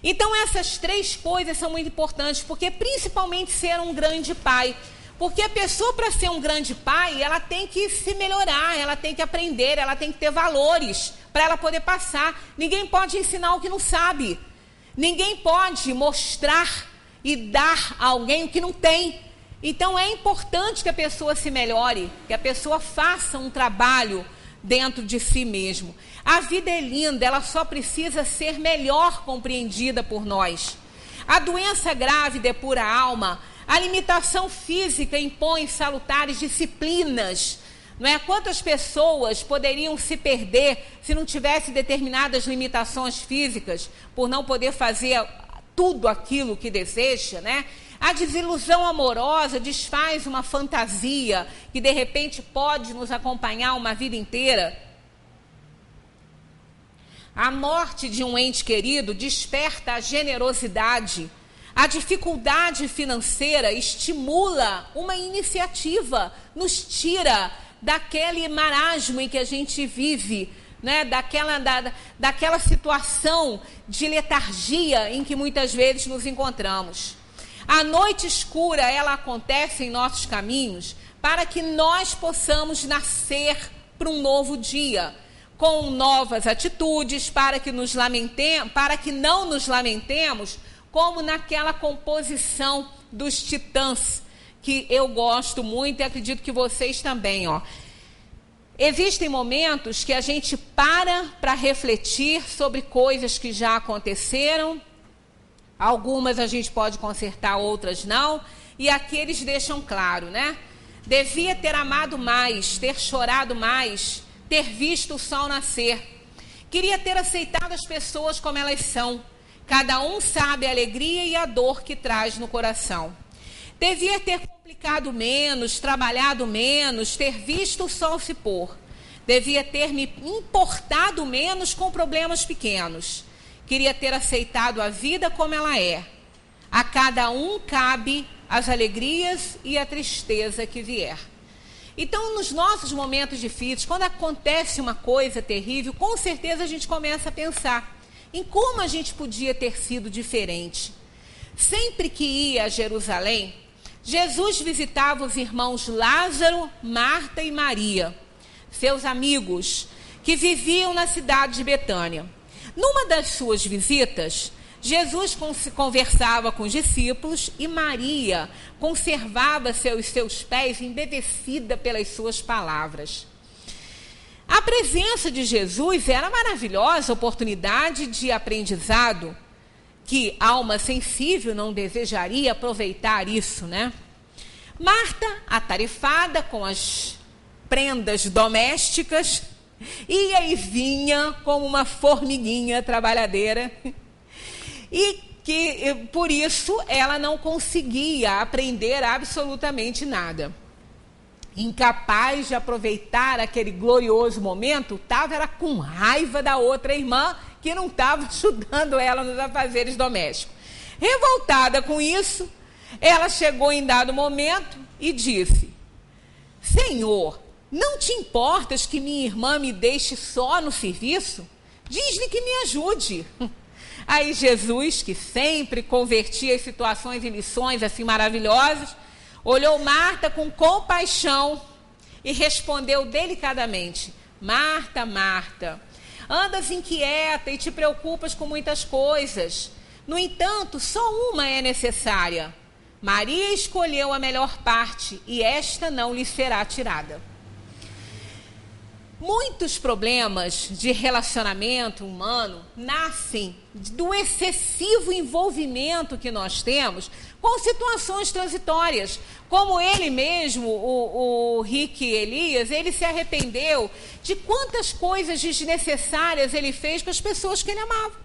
Então, essas 3 coisas são muito importantes, porque principalmente ser um grande pai. Porque a pessoa, para ser um grande pai, ela tem que se melhorar, ela tem que aprender, ela tem que ter valores para ela poder passar. Ninguém pode ensinar o que não sabe. Ninguém pode mostrar e dar a alguém o que não tem. Então, é importante que a pessoa se melhore, que a pessoa faça um trabalho dentro de si mesmo. A vida é linda, ela só precisa ser melhor compreendida por nós. A doença grávida é pura alma. A limitação física impõe salutares disciplinas. Não é? Quantas pessoas poderiam se perder se não tivesse determinadas limitações físicas, por não poder fazer tudo aquilo que deseja, né? A desilusão amorosa desfaz uma fantasia que de repente pode nos acompanhar uma vida inteira. A morte de um ente querido desperta a generosidade. A dificuldade financeira estimula uma iniciativa, nos tira daquele marasmo em que a gente vive, né? daquela situação de letargia em que muitas vezes nos encontramos. A noite escura, ela acontece em nossos caminhos para que nós possamos nascer para um novo dia, com novas atitudes, para que não nos lamentemos, como naquela composição dos Titãs, que eu gosto muito e acredito que vocês também, ó. Existem momentos que a gente para refletir sobre coisas que já aconteceram. Algumas a gente pode consertar, outras não. E aqui eles deixam claro, né? Devia ter amado mais, ter chorado mais, ter visto o sol nascer. Queria ter aceitado as pessoas como elas são. Cada um sabe a alegria e a dor que traz no coração. Devia ter complicado menos, trabalhado menos, ter visto o sol se pôr. Devia ter me importado menos com problemas pequenos. Queria ter aceitado a vida como ela é. A cada um cabe as alegrias e a tristeza que vier. Então, nos nossos momentos difíceis, quando acontece uma coisa terrível, com certeza a gente começa a pensar em como a gente podia ter sido diferente. Sempre que ia a Jerusalém, Jesus visitava os irmãos Lázaro, Marta e Maria, seus amigos, que viviam na cidade de Betânia. Numa das suas visitas, Jesus conversava com os discípulos e Maria conservava seus pés embevecida pelas suas palavras. A presença de Jesus era maravilhosa oportunidade de aprendizado, que alma sensível não desejaria aproveitar isso, né? Marta, atarefada com as prendas domésticas, ia e vinha como uma formiguinha trabalhadeira, e que por isso ela não conseguia aprender absolutamente nada. Incapaz de aproveitar aquele glorioso momento, era com raiva da outra irmã que não estava ajudando ela nos afazeres domésticos. Revoltada com isso, ela chegou em dado momento e disse: Senhor, não te importas que minha irmã me deixe só no serviço? Diz-lhe que me ajude. Aí Jesus, que sempre convertia as situações em lições assim maravilhosas, olhou Marta com compaixão e respondeu delicadamente: Marta, Marta, andas inquieta e te preocupas com muitas coisas. No entanto, só uma é necessária. Maria escolheu a melhor parte e esta não lhe será tirada. Muitos problemas de relacionamento humano nascem do excessivo envolvimento que nós temos com situações transitórias. Como ele mesmo, o Rick Elias, ele se arrependeu de quantas coisas desnecessárias ele fez com as pessoas que ele amava.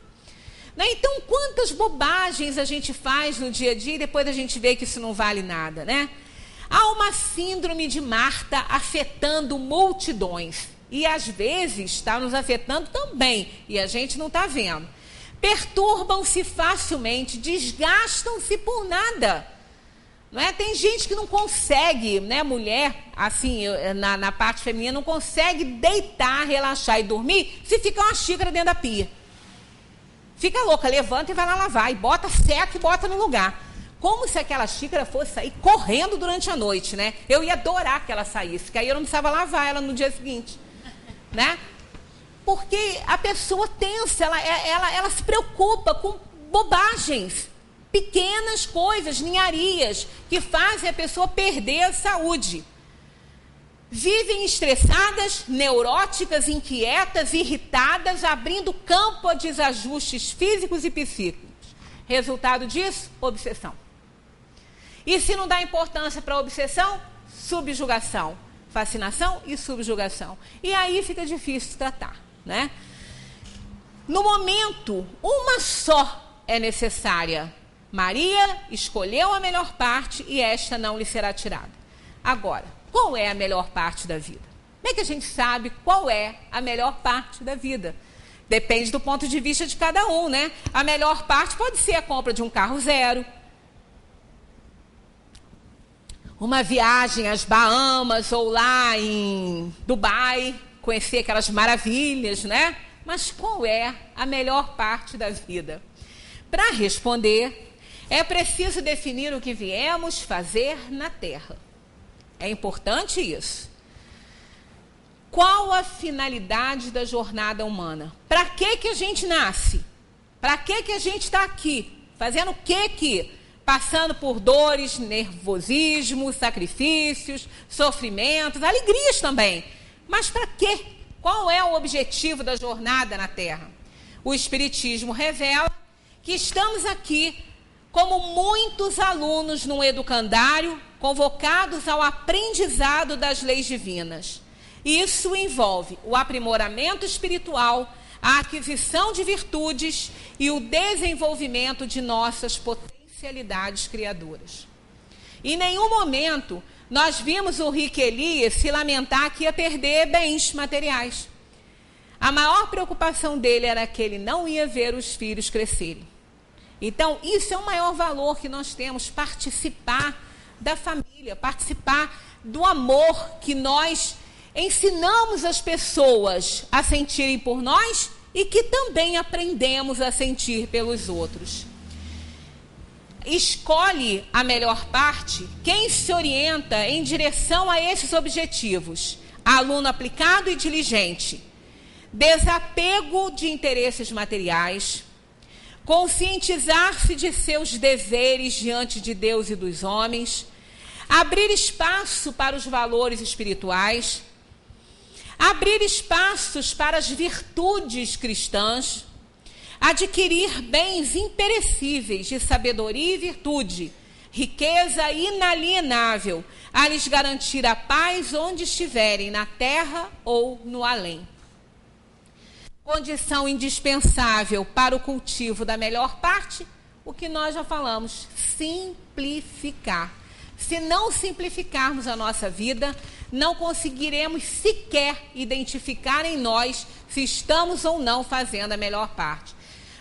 Então, quantas bobagens a gente faz no dia a dia e depois a gente vê que isso não vale nada, né? Há uma síndrome de Marta afetando multidões. E às vezes está nos afetando também. E a gente não está vendo. Perturbam-se facilmente, desgastam-se por nada. Não é? Tem gente que não consegue, né, mulher, assim, na parte feminina, não consegue deitar, relaxar e dormir se fica uma xícara dentro da pia. Fica louca, levanta e vai lá lavar. E bota, seca e bota no lugar. Como se aquela xícara fosse sair correndo durante a noite, né? Eu ia adorar que ela saísse, porque aí eu não precisava lavar ela no dia seguinte, né? Porque a pessoa tensa, ela se preocupa com bobagens, pequenas coisas, ninharias, que fazem a pessoa perder a saúde. Vivem estressadas, neuróticas, inquietas, irritadas, abrindo campo a desajustes físicos e psíquicos. Resultado disso, obsessão. E se não dá importância para a obsessão, subjugação. Fascinação e subjugação. E aí fica difícil de tratar, né? No momento, uma só é necessária. Maria escolheu a melhor parte e esta não lhe será tirada. Agora, qual é a melhor parte da vida? Como é que a gente sabe qual é a melhor parte da vida? Depende do ponto de vista de cada um, né? A melhor parte pode ser a compra de um carro zero, uma viagem às Bahamas ou lá em Dubai, conhecer aquelas maravilhas, né? Mas qual é a melhor parte da vida? Para responder, é preciso definir o que viemos fazer na Terra. É importante isso. Qual a finalidade da jornada humana? Para que a gente nasce? Para que a gente está aqui? Fazendo o que aqui? Passando por dores, nervosismo, sacrifícios, sofrimentos, alegrias também. Mas para quê? Qual é o objetivo da jornada na Terra? O Espiritismo revela que estamos aqui como muitos alunos no educandário, convocados ao aprendizado das leis divinas. Isso envolve o aprimoramento espiritual, a aquisição de virtudes e o desenvolvimento de nossas potencialidades criadoras. Em nenhum momento nós vimos o rico Elias se lamentar que ia perder bens materiais. A maior preocupação dele era que ele não ia ver os filhos crescerem. Então, isso é o maior valor que nós temos, participar da família, participar do amor que nós ensinamos as pessoas a sentirem por nós e que também aprendemos a sentir pelos outros. Escolhe a melhor parte quem se orienta em direção a esses objetivos. Aluno aplicado e diligente. Desapego de interesses materiais. Conscientizar-se de seus deveres diante de Deus e dos homens. Abrir espaço para os valores espirituais. Abrir espaços para as virtudes cristãs. Adquirir bens imperecíveis de sabedoria e virtude, riqueza inalienável, a lhes garantir a paz onde estiverem, na terra ou no além. Condição indispensável para o cultivo da melhor parte, o que nós já falamos, simplificar. Se não simplificarmos a nossa vida, não conseguiremos sequer identificar em nós se estamos ou não fazendo a melhor parte.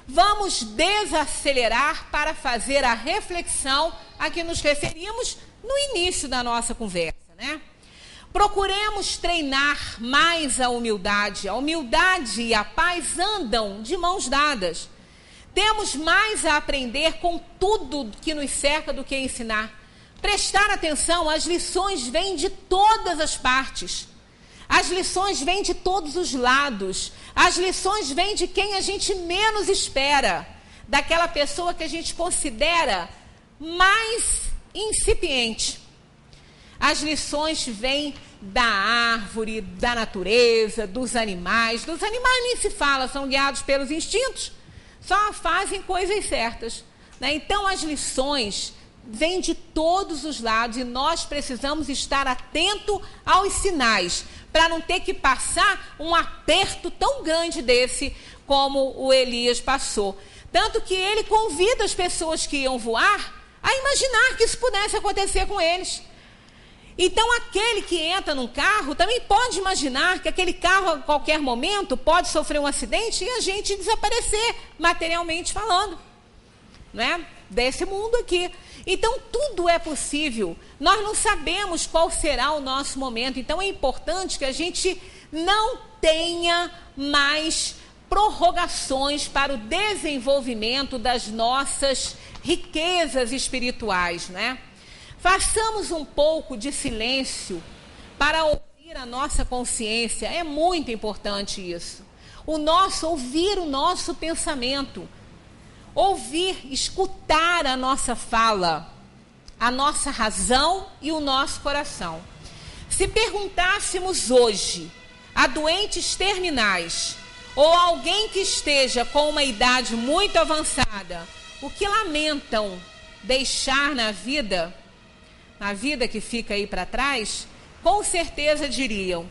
Vamos desacelerar para fazer a reflexão a que nos referimos no início da nossa conversa, né? Procuremos treinar mais a humildade. A humildade e a paz andam de mãos dadas. Temos mais a aprender com tudo que nos cerca do que ensinar. Prestar atenção, as lições vêm de todas as partes. As lições vêm de todos os lados. As lições vêm de quem a gente menos espera. Daquela pessoa que a gente considera mais incipiente. As lições vêm da árvore, da natureza, dos animais. Dos animais nem se fala, são guiados pelos instintos. Só fazem coisas certas, né? Então as lições vêm de todos os lados e nós precisamos estar atento aos sinais para não ter que passar um aperto tão grande desse como o Elias passou. Tanto que ele convida as pessoas que iam voar a imaginar que isso pudesse acontecer com eles. Então, aquele que entra num carro também pode imaginar que aquele carro, a qualquer momento, pode sofrer um acidente e a gente desaparecer, materialmente falando, né? Desse mundo aqui. Então, tudo é possível. Nós não sabemos qual será o nosso momento. Então, é importante que a gente não tenha mais prorrogações para o desenvolvimento das nossas riquezas espirituais, né? Façamos um pouco de silêncio para ouvir a nossa consciência. É muito importante isso. Ouvir o nosso pensamento. Ouvir, escutar a nossa fala, a nossa razão e o nosso coração. Se perguntássemos hoje a doentes terminais ou alguém que esteja com uma idade muito avançada, o que lamentam deixar na vida que fica aí para trás, com certeza diriam: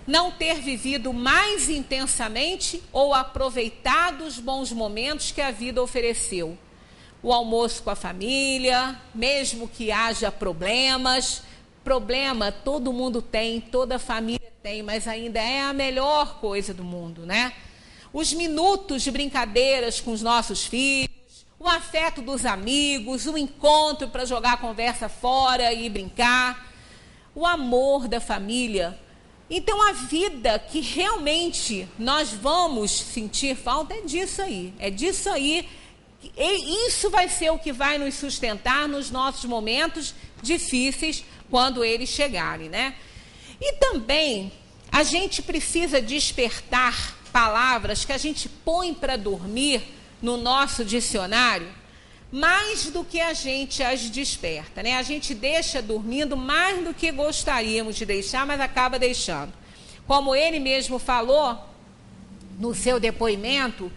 não ter vivido mais intensamente ou aproveitado os bons momentos que a vida ofereceu. O almoço com a família, mesmo que haja problemas. Problema todo mundo tem, toda família tem, mas ainda é a melhor coisa do mundo, né? Os minutos de brincadeiras com os nossos filhos, o afeto dos amigos, o encontro para jogar a conversa fora e brincar, o amor da família. Então, a vida que realmente nós vamos sentir falta é disso aí. É disso aí. E isso vai ser o que vai nos sustentar nos nossos momentos difíceis, quando eles chegarem, né? E também, a gente precisa despertar palavras que a gente põe para dormir no nosso dicionário, mais do que a gente as desperta, né? A gente deixa dormindo mais do que gostaríamos de deixar, mas acaba deixando. Como ele mesmo falou no seu depoimento,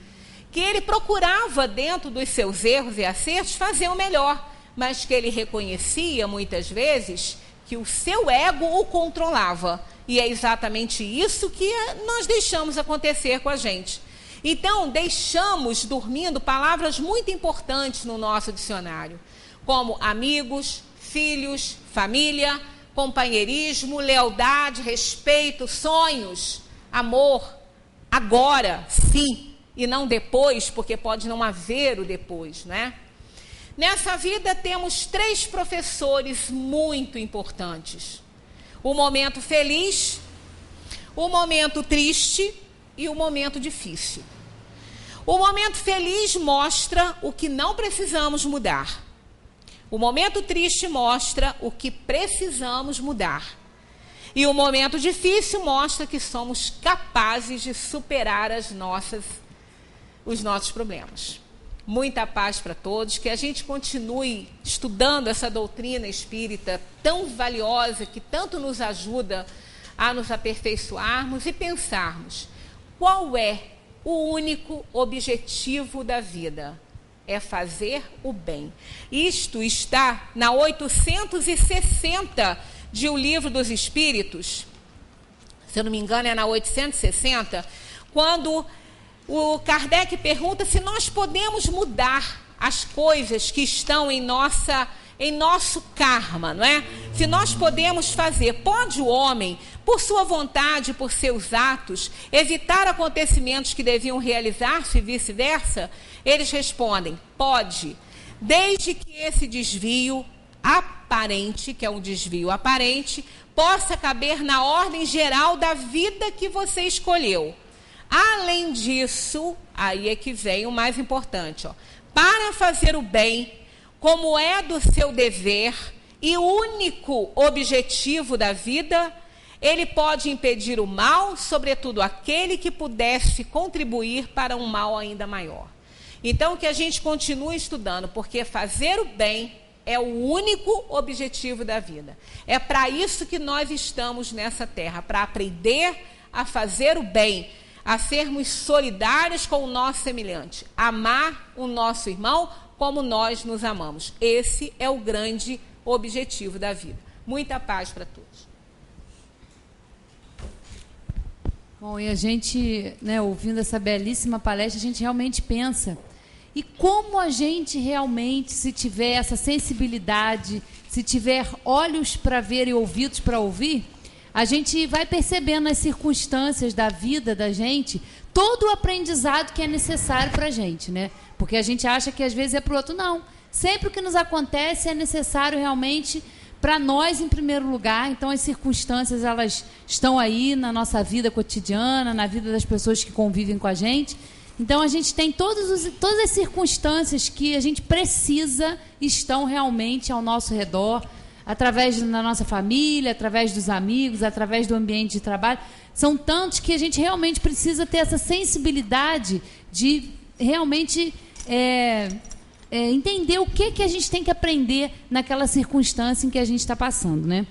que ele procurava, dentro dos seus erros e acertos, fazer o melhor, mas que ele reconhecia, muitas vezes, que o seu ego o controlava. E é exatamente isso que nós deixamos acontecer com a gente. Então, deixamos dormindo palavras muito importantes no nosso dicionário, como amigos, filhos, família, companheirismo, lealdade, respeito, sonhos, amor, agora, sim, e não depois, porque pode não haver o depois, né? Nessa vida temos 3 professores muito importantes: o momento feliz, o momento triste e o momento difícil. O momento feliz mostra o que não precisamos mudar. O momento triste mostra o que precisamos mudar. E o momento difícil mostra que somos capazes de superar os nossos problemas. Muita paz para todos, que a gente continue estudando essa doutrina espírita tão valiosa, que tanto nos ajuda a nos aperfeiçoarmos e pensarmos: qual é o único objetivo da vida? É fazer o bem. Isto está na 860 de O Livro dos Espíritos, se eu não me engano é na 860, quando o Kardec pergunta se nós podemos mudar as coisas que estão em nosso karma, não é? Se nós podemos fazer, pode o homem, por sua vontade, por seus atos, evitar acontecimentos que deviam realizar-se e vice-versa? Eles respondem: pode, desde que esse desvio aparente, que é um desvio aparente, possa caber na ordem geral da vida que você escolheu. Além disso, aí é que vem o mais importante, ó. Para fazer o bem, como é do seu dever e único objetivo da vida, ele pode impedir o mal, sobretudo aquele que pudesse contribuir para um mal ainda maior. Então, que a gente continue estudando, porque fazer o bem é o único objetivo da vida. É para isso que nós estamos nessa terra, para aprender a fazer o bem, a sermos solidários com o nosso semelhante, amar o nosso irmão como nós nos amamos. Esse é o grande objetivo da vida. Muita paz para todos. Bom, e a gente, né, ouvindo essa belíssima palestra, a gente realmente pensa, E como a gente realmente, se tiver essa sensibilidade, se tiver olhos para ver e ouvidos para ouvir, a gente vai percebendo nas circunstâncias da vida da gente todo o aprendizado que é necessário para a gente, né? Porque a gente acha que às vezes é para o outro. Não. Sempre o que nos acontece é necessário realmente para nós em primeiro lugar. Então as circunstâncias, elas estão aí na nossa vida cotidiana, na vida das pessoas que convivem com a gente. Então a gente tem todas as circunstâncias que a gente precisa, estão realmente ao nosso redor, através da nossa família, através dos amigos, através do ambiente de trabalho. São tantos que a gente realmente precisa ter essa sensibilidade de realmente entender o que a gente tem que aprender naquela circunstância em que a gente está passando, né?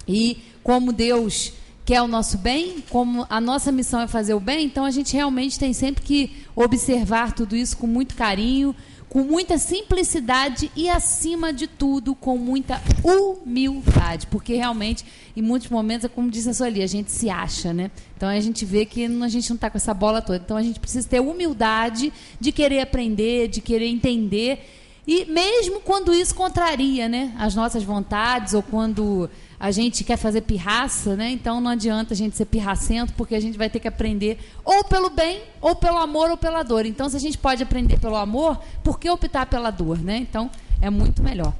E como Deus quer o nosso bem, como a nossa missão é fazer o bem, então a gente realmente tem sempre que observar tudo isso com muito carinho, com muita simplicidade e, acima de tudo, com muita humildade, porque realmente, em muitos momentos, é como disse a Sueli, a gente se acha, né? Então a gente vê que a gente não está com essa bola toda. Então a gente precisa ter humildade de querer aprender, de querer entender, e mesmo quando isso contraria, né, as nossas vontades, ou quando a gente quer fazer pirraça, né? Então não adianta a gente ser pirracento, porque a gente vai ter que aprender ou pelo bem, ou pelo amor, ou pela dor. Então, se a gente pode aprender pelo amor, por que optar pela dor, né? Então, é muito melhor.